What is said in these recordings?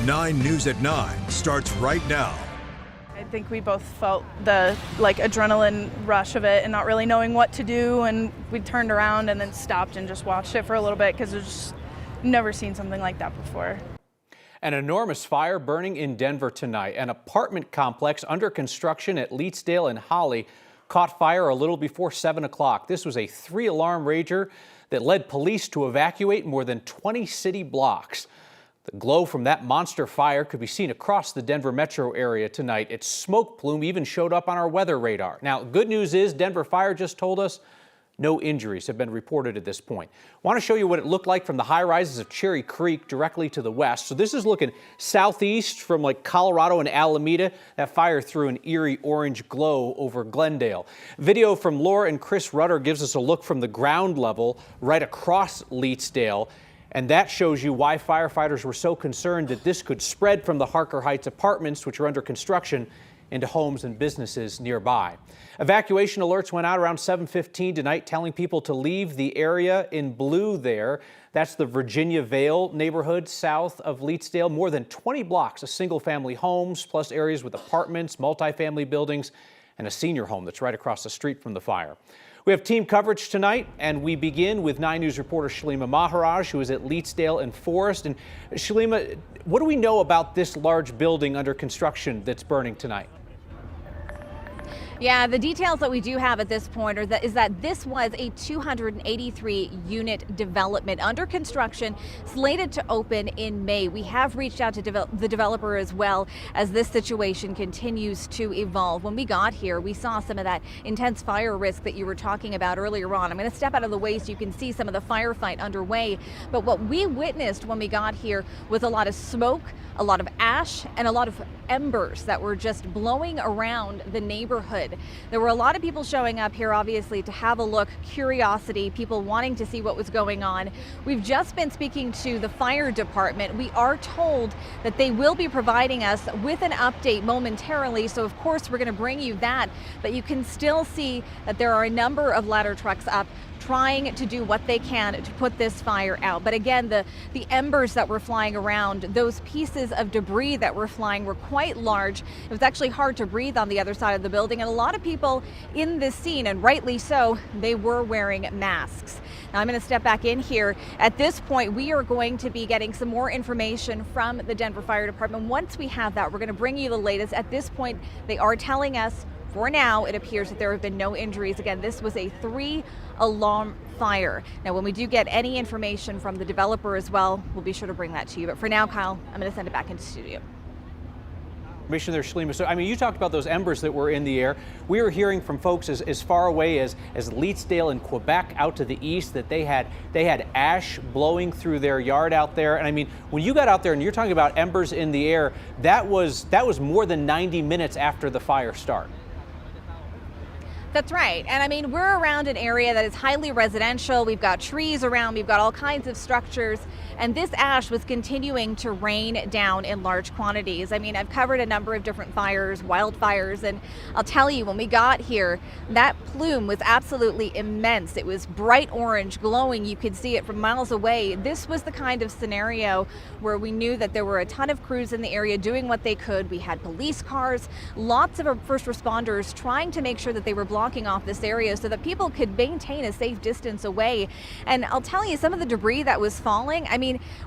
9 News at 9 starts right now. I think we both felt the adrenaline rush of it and not really knowing what to do, and we turned around and then stopped and just watched it for a little bit because we've just never seen something like that before. An enormous fire burning in Denver tonight. An apartment complex under construction at Leetsdale and Holly caught fire a little before 7 o'clock. This was a 3-alarm rager that led police to evacuate more than 20 city blocks. The glow from that monster fire could be seen across the Denver metro area tonight. Its smoke plume even showed up on our weather radar. Now, good news is Denver Fire just told us no injuries have been reported at this point. I want to show you what it looked like from the high rises of Cherry Creek directly to the west. So this is looking southeast from Colorado and Alameda. That fire threw an eerie orange glow over Glendale. Video from Laura and Chris Rutter gives us a look from the ground level right across Leetsdale. And that shows you why firefighters were so concerned that this could spread from the Harker Heights apartments, which are under construction, into homes and businesses nearby. Evacuation alerts went out around 7:15 tonight, telling people to leave the area in blue there. That's the Virginia Vale neighborhood south of Leetsdale. More than 20 blocks of single-family homes, plus areas with apartments, multifamily buildings, and a senior home that's right across the street from the fire. We have team coverage tonight, and we begin with 9 News reporter Shalima Maharaj, who is at Leetsdale and Forest. And Shalima, what do we know about this large building under construction that's burning tonight? Yeah, the details that we do have at this point is that this was a 283-unit development under construction, slated to open in May. We have reached out to the developer as well as this situation continues to evolve. When we got here, we saw some of that intense fire risk that you were talking about earlier on. I'm going to step out of the way so you can see some of the firefight underway. But what we witnessed when we got here was a lot of smoke, a lot of ash, and a lot of embers that were just blowing around the neighborhood. There were a lot of people showing up here, obviously, to have a look, curiosity, people wanting to see what was going on. We've just been speaking to the fire department. We are told that they will be providing us with an update momentarily, so of course we're going to bring you that, but you can still see that there are a number of ladder trucks up trying to do what they can to put this fire out. But again, the embers that were flying around, those pieces of debris that were flying were quite large. It was actually hard to breathe on the other side of the building, and a lot of people in this scene, and rightly so, they were wearing masks. Now I'm going to step back in here. At this point, we are going to be getting some more information from the Denver Fire Department. Once we have that, we're going to bring you the latest. At this point, they are telling us, for now, it appears that there have been no injuries. Again, this was a 3-alarm fire. Now, when we do get any information from the developer as well, we'll be sure to bring that to you. But for now, Kyle, I'm going to send it back into studio. There, Shalima. So, you talked about those embers that were in the air. We were hearing from folks as far away as Leetsdale and Quebec out to the east that they had ash blowing through their yard out there. And when you got out there and you're talking about embers in the air, that was more than 90 minutes after the fire started. That's right. And we're around an area that is highly residential. We've got trees around, we've got all kinds of structures, and this ash was continuing to rain down in large quantities. I've covered a number of different fires, wildfires, and I'll tell you, when we got here, that plume was absolutely immense. It was bright orange, glowing. You could see it from miles away. This was the kind of scenario where we knew that there were a ton of crews in the area doing what they could. We had police cars, lots of first responders trying to make sure that they were blocking off this area so that people could maintain a safe distance away. And I'll tell you, some of the debris that was falling,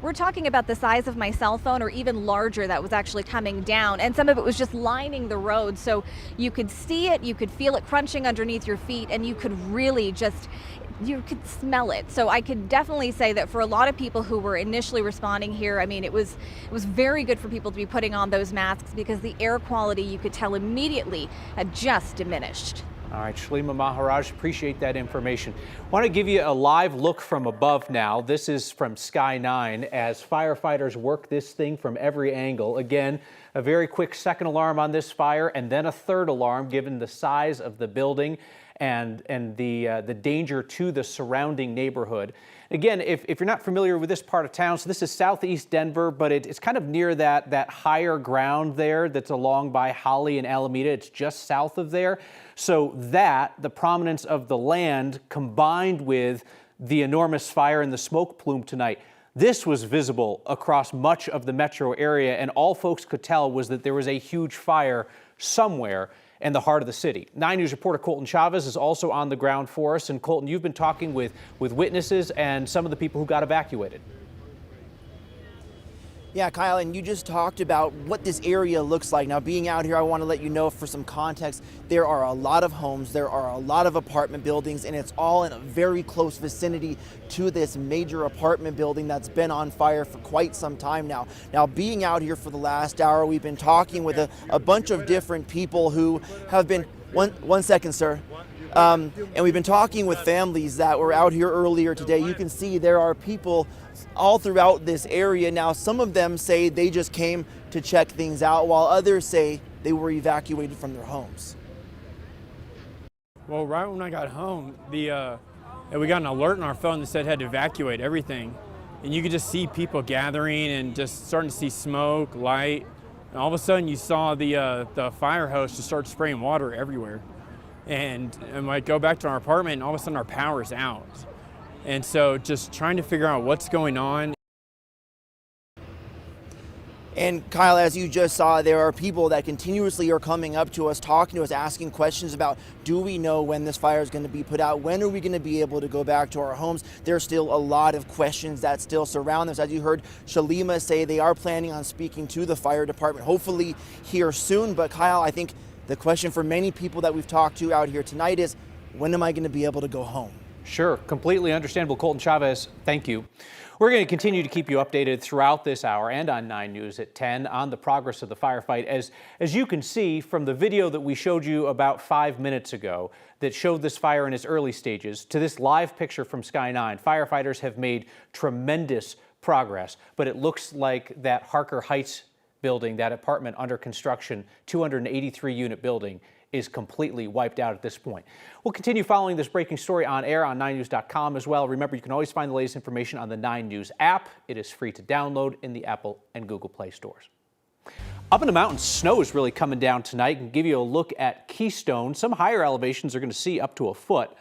we're talking about the size of my cell phone or even larger that was actually coming down, and some of it was just lining the road, so you could see it, you could feel it crunching underneath your feet, and you could really you could smell it. So I could definitely say that for a lot of people who were initially responding here, it was very good for people to be putting on those masks because the air quality, you could tell immediately, had just diminished. All right, Shalima Maharaj, appreciate that information. I want to give you a live look from above now. This is from Sky 9 as firefighters work this thing from every angle. Again, a very quick second alarm on this fire and then a third alarm given the size of the building and the danger to the surrounding neighborhood. Again, if you're not familiar with this part of town, so this is southeast Denver, but it's kind of near that higher ground there that's along by Holly and Alameda. It's just south of there. So the prominence of the land combined with the enormous fire and the smoke plume tonight, This was visible across much of the metro area, and all folks could tell was that there was a huge fire somewhere in the heart of the city. 9 News reporter Colton Chavez is also on the ground for us. And Colton, you've been talking with witnesses and some of the people who got evacuated. Yeah, Kyle, and you just talked about what this area looks like. Now, being out here, I want to let you know for some context, there are a lot of homes, there are a lot of apartment buildings, and it's all in a very close vicinity to this major apartment building that's been on fire for quite some time now. Now, being out here for the last hour, we've been talking with a bunch of different people who have been, one second, sir. And we've been talking with families that were out here earlier today. You can see there are people all throughout this area. Now, some of them say they just came to check things out, while others say they were evacuated from their homes. Well, right when I got home, we got an alert on our phone that said had to evacuate everything. And you could just see people gathering and just starting to see smoke, light. And all of a sudden you saw the fire hose just start spraying water everywhere. And I go back to our apartment and all of a sudden our power's out. And so just trying to figure out what's going on. And Kyle, as you just saw, there are people that continuously are coming up to us, talking to us, asking questions about, do we know when this fire is going to be put out? When are we going to be able to go back to our homes? There's still a lot of questions that still surround this. As you heard Shalima say, they are planning on speaking to the fire department, hopefully here soon. But Kyle, I think the question for many people that we've talked to out here tonight is, when am I going to be able to go home? Sure, completely understandable. Colton Chavez, thank you. We're going to continue to keep you updated throughout this hour and on 9 News at 10 on the progress of the firefight. As you can see from the video that we showed you about 5 minutes ago that showed this fire in its early stages to this live picture from Sky 9, firefighters have made tremendous progress, but it looks like that Harker Heights building, that apartment under construction, 283-unit building, is completely wiped out at this point. We'll continue following this breaking story on air on 9news.com as well. Remember, you can always find the latest information on the 9 News app. It is free to download in the Apple and Google Play stores. Up in the mountains, snow is really coming down tonight. And give you a look at Keystone. Some higher elevations are going to see up to a foot.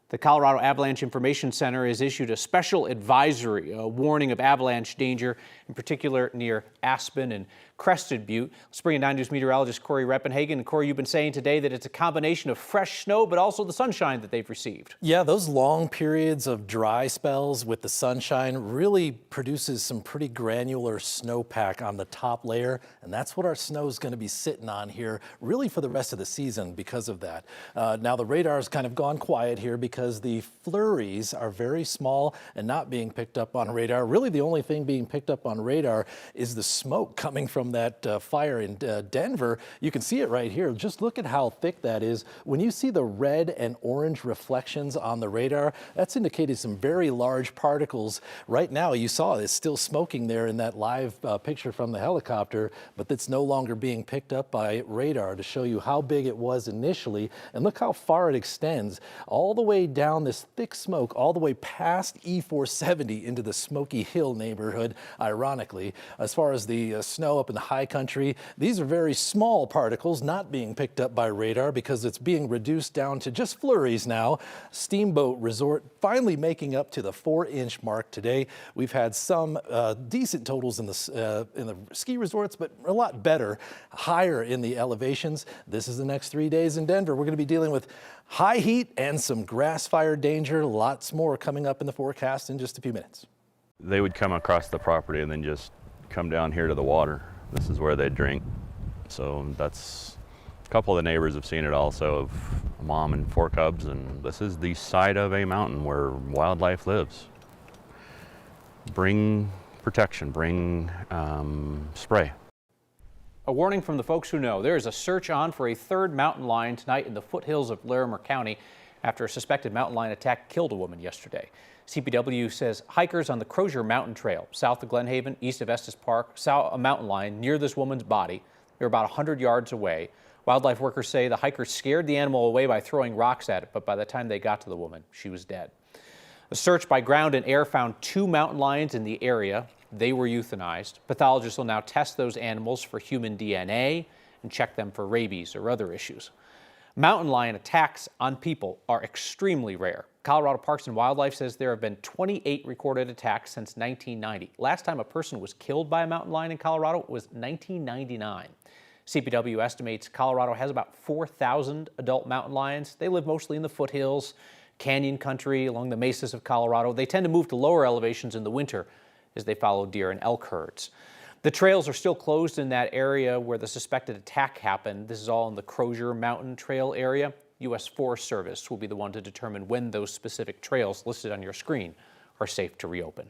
The Colorado Avalanche Information Center has issued a special advisory, a warning of avalanche danger, in particular near Aspen and Crested Butte. Let's bring in 9 News meteorologist Corey Reppenhagen. And Corey, you've been saying today that it's a combination of fresh snow, but also the sunshine that they've received. Yeah, those long periods of dry spells with the sunshine really produces some pretty granular snowpack on the top layer. And that's what our snow is going to be sitting on here really for the rest of the season because of that. Now the radar's kind of gone quiet here because the flurries are very small and not being picked up on radar. Really the only thing being picked up on radar is the smoke coming from that fire in Denver. You can see it right here. Just look at how thick that is. When you see the red and orange reflections on the radar, that's indicating some very large particles. Right now, you saw it's still smoking there in that live picture from the helicopter, but that's no longer being picked up by radar to show you how big it was initially. And look how far it extends all the way down this thick smoke, all the way past E470 into the Smoky Hill neighborhood, ironically. As far as the snow up in the high country, these are very small particles not being picked up by radar because it's being reduced down to just flurries now. Steamboat Resort finally making up to the 4-inch mark today. We've had some decent totals in the ski resorts, but a lot better, higher in the elevations. This is the next 3 days in Denver. We're going to be dealing with high heat and some grass fire danger. Lots more coming up in the forecast in just a few minutes. They would come across the property and then just come down here to the water. This is where they drink. So that's, a couple of the neighbors have seen it also, of a mom and 4 cubs, and this is the side of a mountain where wildlife lives. Bring protection, bring spray. A warning from the folks who know. There is a search on for a third mountain lion tonight in the foothills of Larimer County after a suspected mountain lion attack killed a woman yesterday. CPW says hikers on the Crozier Mountain Trail, south of Glenhaven, east of Estes Park, saw a mountain lion near this woman's body. They're about 100 yards away. Wildlife workers say the hikers scared the animal away by throwing rocks at it, but by the time they got to the woman, she was dead. A search by ground and air found 2 mountain lions in the area. They were euthanized. Pathologists will now test those animals for human DNA and check them for rabies or other issues. Mountain lion attacks on people are extremely rare. Colorado Parks and Wildlife says there have been 28 recorded attacks since 1990. Last time a person was killed by a mountain lion in Colorado was 1999. CPW estimates Colorado has about 4,000 adult mountain lions. They live mostly in the foothills, canyon country, along the mesas of Colorado. They tend to move to lower elevations in the winter as they follow deer and elk herds. The trails are still closed in that area where the suspected attack happened. This is all in the Crozier Mountain Trail area. U.S. Forest Service will be the one to determine when those specific trails listed on your screen are safe to reopen.